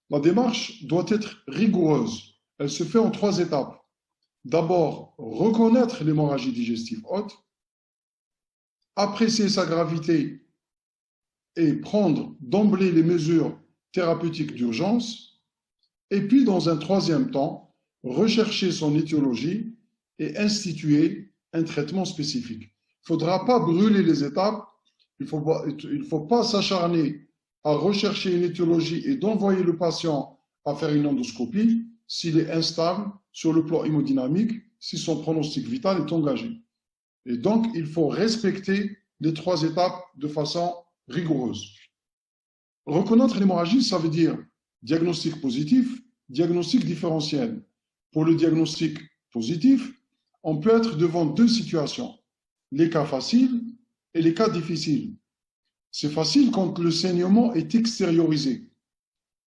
La démarche doit être rigoureuse. Elle se fait en 3 étapes. D'abord, reconnaître l'hémorragie digestive haute, apprécier sa gravité et prendre d'emblée les mesures thérapeutiques d'urgence. Et puis, dans un 3e temps, rechercher son étiologie et instituer un traitement spécifique. Il ne faudra pas brûler les étapes, il ne faut pas s'acharner à rechercher une étiologie et d'envoyer le patient à faire une endoscopie s'il est instable sur le plan hémodynamique, si son pronostic vital est engagé. Et donc, il faut respecter les 3 étapes de façon rigoureuse. Reconnaître l'hémorragie, ça veut dire diagnostic positif, diagnostic différentiel. Pour le diagnostic positif, on peut être devant 2 situations, les cas faciles et les cas difficiles. C'est facile quand le saignement est extériorisé.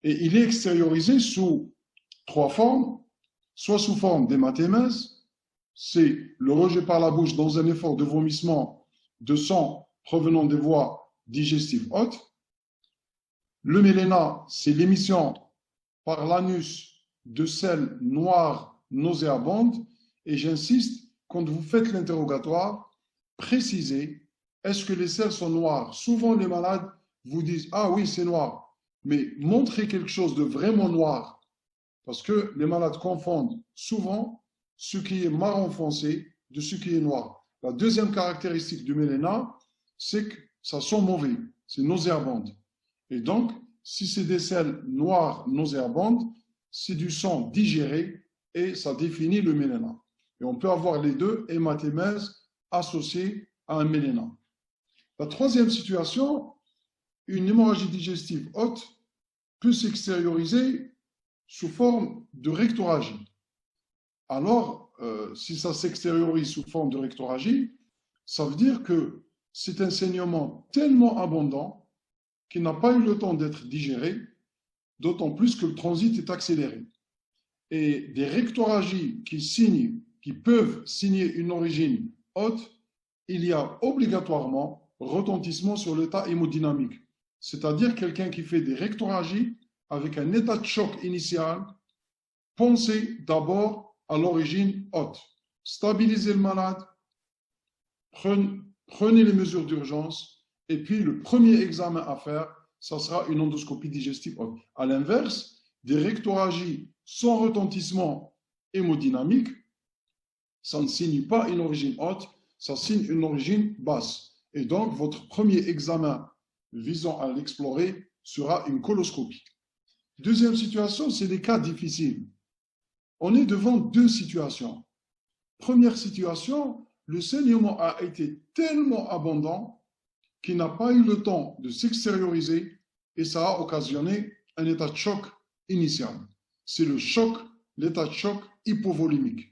Et il est extériorisé sous 3 formes, soit sous forme d'hématémèse, c'est le rejet par la bouche dans un effort de vomissement de sang provenant des voies digestives hautes. Le méléna, c'est l'émission par l'anus de sels noirs nauséabondes. Et j'insiste, quand vous faites l'interrogatoire, précisez, est-ce que les sels sont noirs? Souvent, les malades vous disent, ah oui, c'est noir. Mais montrez quelque chose de vraiment noir. Parce que les malades confondent souvent ce qui est marron foncé de ce qui est noir. La 2e caractéristique du méléna, c'est que ça sent mauvais, c'est nauséabonde. Et donc, si c'est des sels noirs nauséabondes, c'est du sang digéré et ça définit le méléna. Et on peut avoir les 2, hématémèse associée à un méléna. La 3e situation, une hémorragie digestive haute peut s'extérioriser sous forme de rectorragie. Alors, si ça s'extériorise sous forme de rectorragie, ça veut dire que c'est un saignement tellement abondant qu'il n'a pas eu le temps d'être digéré, d'autant plus que le transit est accéléré. Et des rectorragies qui peuvent signer une origine haute, il y a obligatoirement retentissement sur l'état hémodynamique. C'est-à-dire quelqu'un qui fait des rectorragies avec un état de choc initial, pensez d'abord à l'origine haute. Stabilisez le malade, prenez les mesures d'urgence, et puis le premier examen à faire, ça sera une endoscopie digestive haute. À l'inverse, des rectorragies sans retentissement hémodynamique, ça ne signe pas une origine haute, ça signe une origine basse. Et donc, votre premier examen visant à l'explorer sera une coloscopie. 2e situation, c'est les cas difficiles. On est devant 2 situations. Première situation, le saignement a été tellement abondant qu'il n'a pas eu le temps de s'extérioriser et ça a occasionné un état de choc initial. C'est le choc, l'état de choc hypovolimique.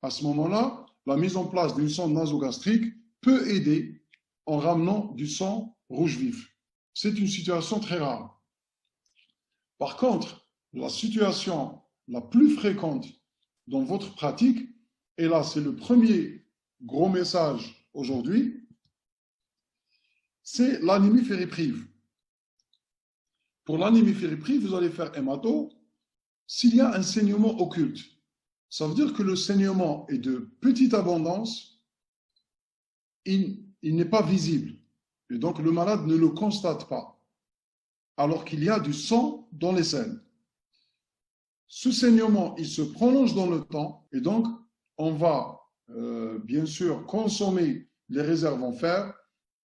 À ce moment-là, la mise en place d'une sonde nasogastrique peut aider en ramenant du sang rouge vif. C'est une situation très rare. Par contre, la situation la plus fréquente dans votre pratique, et là c'est le premier gros message aujourd'hui, c'est l'anémie fériprive. Pour l'anémie fériprive, vous allez faire hémato s'il y a un saignement occulte. Ça veut dire que le saignement est de petite abondance, il n'est pas visible. Et donc le malade ne le constate pas, alors qu'il y a du sang dans les selles. Ce saignement, il se prolonge dans le temps, et donc on va bien sûr consommer les réserves en fer,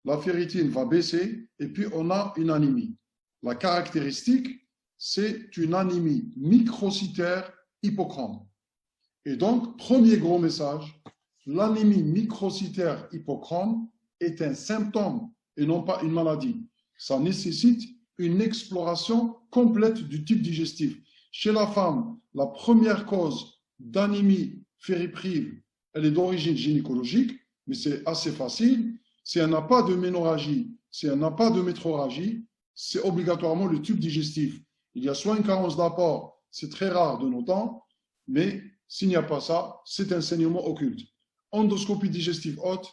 la ferritine va baisser, et puis on a une anémie. La caractéristique, c'est une anémie microcytaire hypochrome. Et donc, premier gros message, l'anémie microcytaire hypochrome est un symptôme et non pas une maladie. Ça nécessite une exploration complète du type digestif. Chez la femme, la première cause d'anémie fériprive, elle est d'origine gynécologique, mais c'est assez facile. Si elle n'a pas de ménorrhagie, si elle n'a pas de métrorragie, c'est obligatoirement le tube digestif. Il y a soit une carence d'apport, c'est très rare de nos temps, mais s'il n'y a pas ça, c'est un saignement occulte. Endoscopie digestive haute,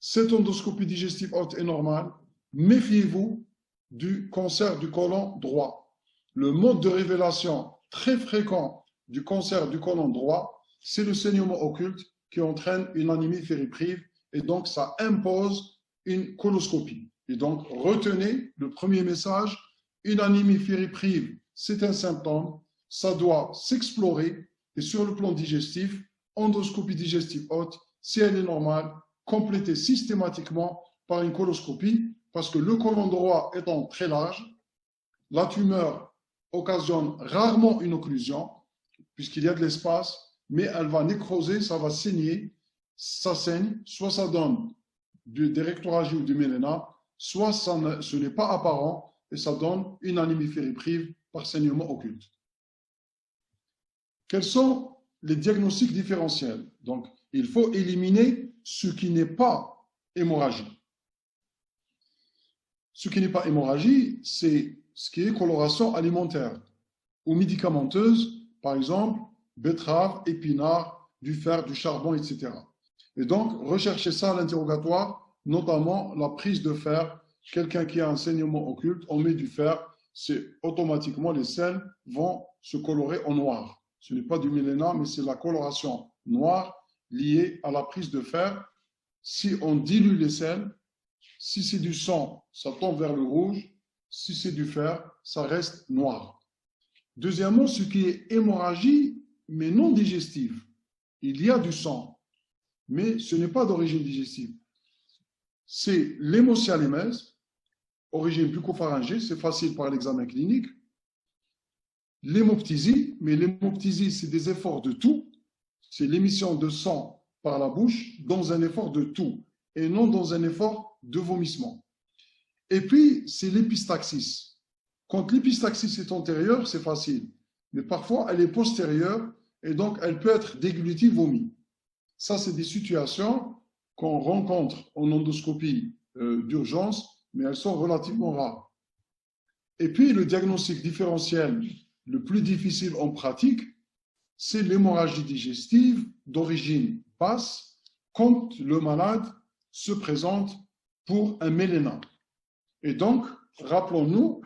cette endoscopie digestive haute est normale. Méfiez-vous du cancer du côlon droit. le mode de révélation très fréquent du cancer du côlon droit, c'est le saignement occulte qui entraîne une anémie fériprive et donc ça impose une coloscopie. Et donc retenez le premier message, une anémie fériprive, c'est un symptôme, ça doit s'explorer et sur le plan digestif, endoscopie digestive haute, si elle est normale, complétée systématiquement par une coloscopie parce que le côlon droit étant très large, la tumeur occasionne rarement une occlusion puisqu'il y a de l'espace, mais elle va nécroser, ça va saigner, ça saigne, soit ça donne des rectoragies ou du méléna, soit ce n'est pas apparent et ça donne une anémie fériprive par saignement occulte. Quels sont les diagnostics différentiels? Donc, il faut éliminer ce qui n'est pas hémorragie. Ce qui n'est pas hémorragie, c'est ce qui est coloration alimentaire ou médicamenteuse, par exemple, betterave, épinards, du fer, du charbon, etc. Et donc, recherchez ça à l'interrogatoire, notamment la prise de fer. Quelqu'un qui a un saignement occulte, on met du fer, c'est automatiquement les selles vont se colorer en noir. Ce n'est pas du méléna, mais c'est la coloration noire liée à la prise de fer. Si on dilue les selles, si c'est du sang, ça tombe vers le rouge. Si c'est du fer, ça reste noir. Deuxièmement, ce qui est hémorragie, mais non digestive. Il y a du sang, mais ce n'est pas d'origine digestive. C'est l'hémocyalémèse, origine bucco-pharyngée, c'est facile par l'examen clinique. L'hémoptysie, mais l'hémoptysie, c'est des efforts de toux. C'est l'émission de sang par la bouche dans un effort de toux et non dans un effort de vomissement. Et puis, c'est l'épistaxis. Quand l'épistaxis est antérieure, c'est facile. Mais parfois, elle est postérieure et donc elle peut être déglutie, vomi. Ça, c'est des situations qu'on rencontre en endoscopie d'urgence, mais elles sont relativement rares. Et puis, le diagnostic différentiel le plus difficile en pratique, c'est l'hémorragie digestive d'origine basse quand le malade se présente pour un méléna. Et donc, rappelons-nous,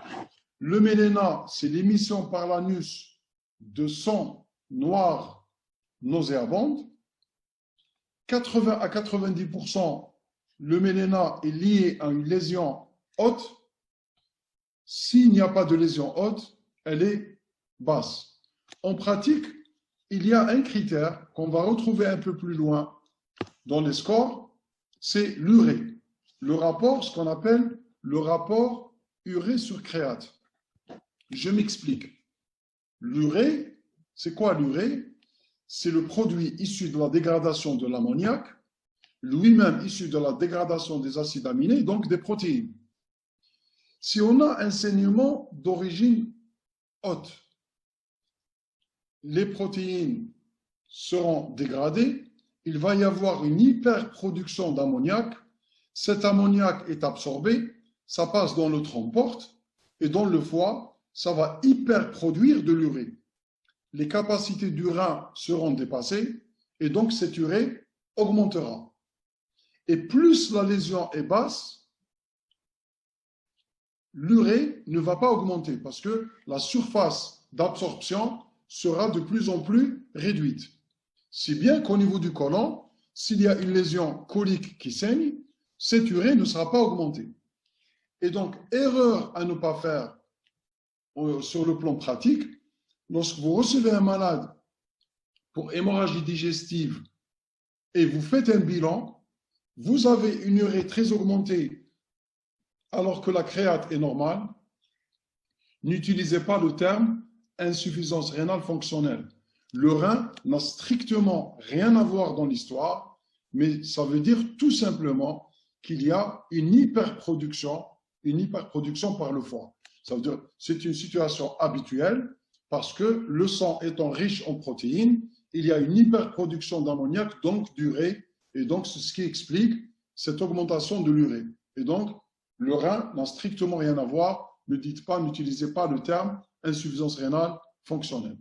le méléna, c'est l'émission par l'anus de sang noir nauséabonde. 80 à 90%, le méléna est lié à une lésion haute. S'il n'y a pas de lésion haute, elle est basse. En pratique, il y a un critère qu'on va retrouver un peu plus loin dans les scores, c'est l'urée. Le rapport, ce qu'on appelle le rapport urée sur créate. Je m'explique. L'urée, c'est quoi l'urée? C'est le produit issu de la dégradation de l'ammoniac, lui-même issu de la dégradation des acides aminés, donc des protéines. Si on a un saignement d'origine haute, les protéines seront dégradées, il va y avoir une hyperproduction d'ammoniac, cet ammoniac est absorbé, ça passe dans le tronc-porte et dans le foie, ça va hyperproduire de l'urée. Les capacités du rein seront dépassées et donc cette urée augmentera. Et plus la lésion est basse, l'urée ne va pas augmenter parce que la surface d'absorption sera de plus en plus réduite. Si bien qu'au niveau du côlon, s'il y a une lésion colique qui saigne, cette urée ne sera pas augmentée. Et donc, erreur à ne pas faire sur le plan pratique, lorsque vous recevez un malade pour hémorragie digestive et vous faites un bilan, vous avez une urée très augmentée alors que la créate est normale, n'utilisez pas le terme insuffisance rénale fonctionnelle. Le rein n'a strictement rien à voir dans l'histoire, mais ça veut dire tout simplement qu'il y a une hyperproduction par le foie. Ça veut dire que c'est une situation habituelle parce que le sang étant riche en protéines, il y a une hyperproduction d'ammoniac, donc d'urée, et donc c'est ce qui explique cette augmentation de l'urée. Et donc, le rein n'a strictement rien à voir. Ne dites pas, n'utilisez pas le terme insuffisance rénale fonctionnelle.